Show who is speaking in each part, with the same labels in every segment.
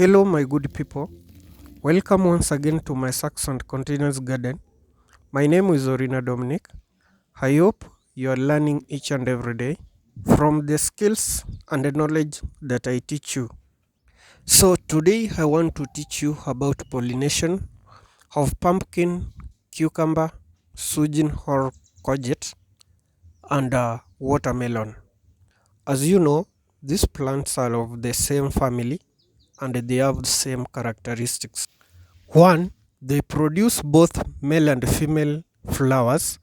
Speaker 1: Hello, my good people. Welcome once again to my Sax and Containers Garden. My name is Orina Dominic. I hope you are learning each and every day from the skills and the knowledge that I teach you. So, today I want to teach you about pollination of pumpkin, cucumber, sujin or courgette, and watermelon. As you know, these plants are of the same family and they have the same characteristics. One, they produce both male and female flowers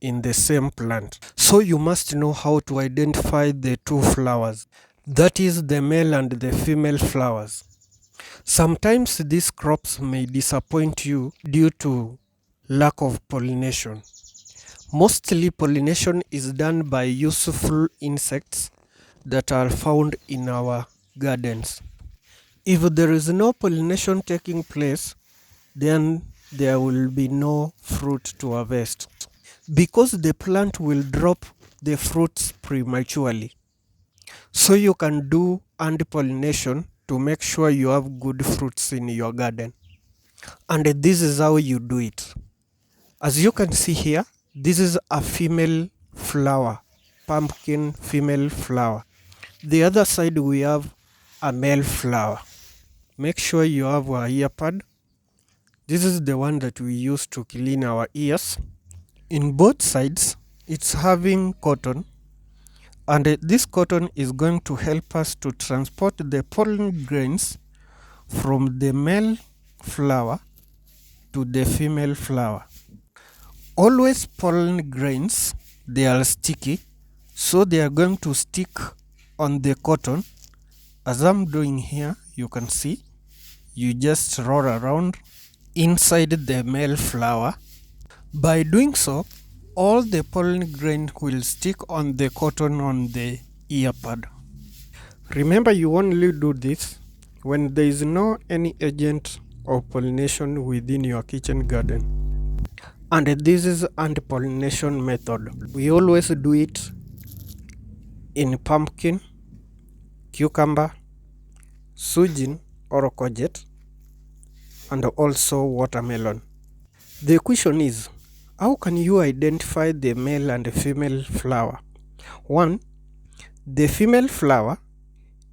Speaker 1: in the same plant. So you must know how to identify the two flowers, that is the male and the female flowers. Sometimes these crops may disappoint you due to lack of pollination. Mostly pollination is done by useful insects that are found in our gardens. If there is no pollination taking place, then there will be no fruit to harvest because the plant will drop the fruits prematurely. So you can do ant pollination to make sure you have good fruits in your garden. And this is how you do it. As you can see here, this is a female flower, pumpkin female flower. The other side we have a male flower. Make sure you have a ear pad. This is the one that we use to clean our ears. In both sides, it's having cotton, and this cotton is going to help us to transport the pollen grains from the male flower to the female flower. Always pollen grains, they are sticky, so they are going to stick on the cotton. As I'm doing here, you can see, you just roll around inside the male flower. By doing so, all the pollen grain will stick on the cotton on the ear pad. Remember, you only do this when there is no any agent of pollination within your kitchen garden. And this is anti-pollination method. We always do it in pumpkin, cucumber, sujin or courgette, and also watermelon. The question is, how can you identify the male and the female flower? One, the female flower,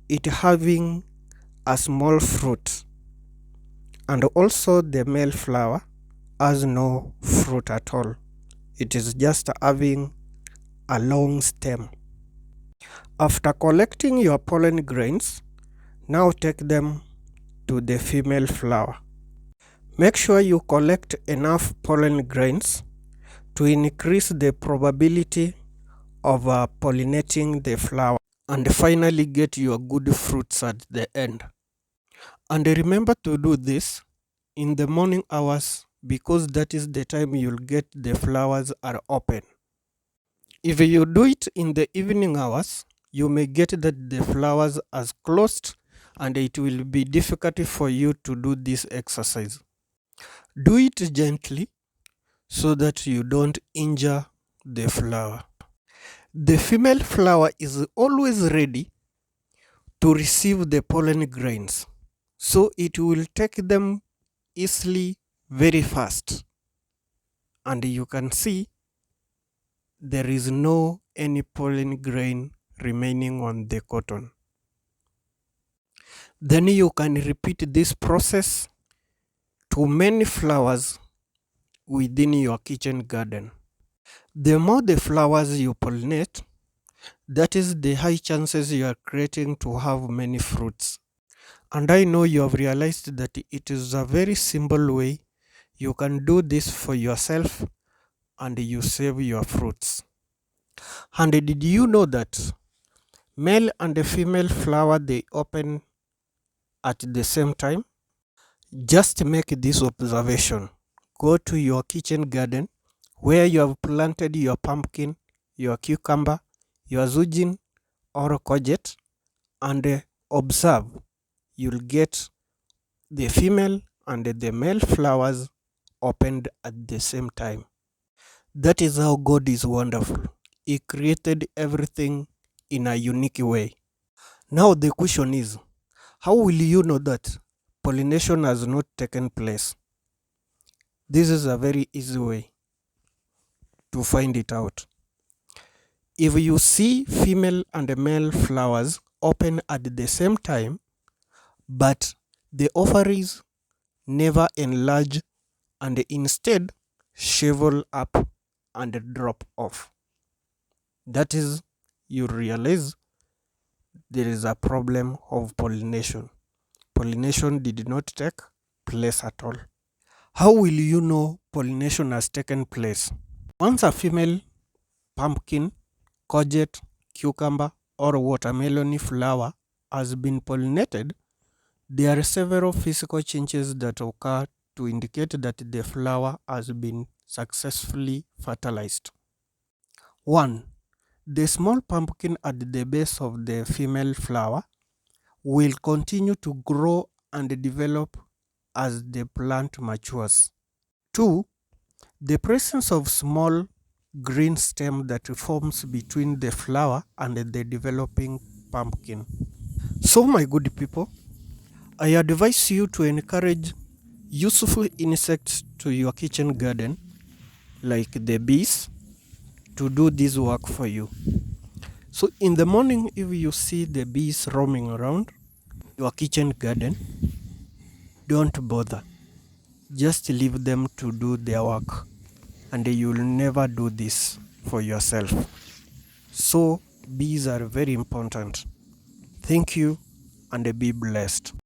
Speaker 1: it having a small fruit, and also the male flower has no fruit at all. It is just having a long stem. After collecting your pollen grains, now take them to the female flower. Make sure you collect enough pollen grains to increase the probability of pollinating the flower and finally get your good fruits at the end. And remember to do this in the morning hours because that is the time you'll get the flowers are open. If you do it in the evening hours, you may get that the flowers are closed and it will be difficult for you to do this exercise. Do it gently so that you don't injure the flower. The female flower is always ready to receive the pollen grains, so it will take them easily very fast. And you can see there is no any pollen grain remaining on the cotton. Then you can repeat this process to many flowers within your kitchen garden. The more the flowers you pollinate, that is the high chances you are creating to have many fruits. And I know you have realized that it is a very simple way you can do this for yourself and you save your fruits. And did you know that male and the female flower they open at the same time? Just make this observation. Go to your kitchen garden where you have planted your pumpkin, your cucumber, your zucchini or courgette, and observe. You'll get the female and the male flowers opened at the same time. That is how God is wonderful. He created everything in a unique way. Now the question is, how will you know that pollination has not taken place. This is a very easy way to find it out. If you see female and male flowers open at the same time, but the ovaries never enlarge and instead shrivel up and drop off, that is, you realize there is a problem of pollination. Pollination did not take place at all. How will you know pollination has taken place? Once a female pumpkin, courgette, cucumber, or watermelon flower has been pollinated, there are several physical changes that occur to indicate that the flower has been successfully fertilized. 1. The small pumpkin at the base of the female flower will continue to grow and develop as the plant matures. 2. The presence of small green stem that forms between the flower and the developing pumpkin. So, my good people, I advise you to encourage useful insects to your kitchen garden, like the bees, to do this work for you. So, in the morning, if you see the bees roaming around your kitchen garden, don't bother. Just leave them to do their work, and you'll never do this for yourself. So, bees are very important. Thank you, and be blessed.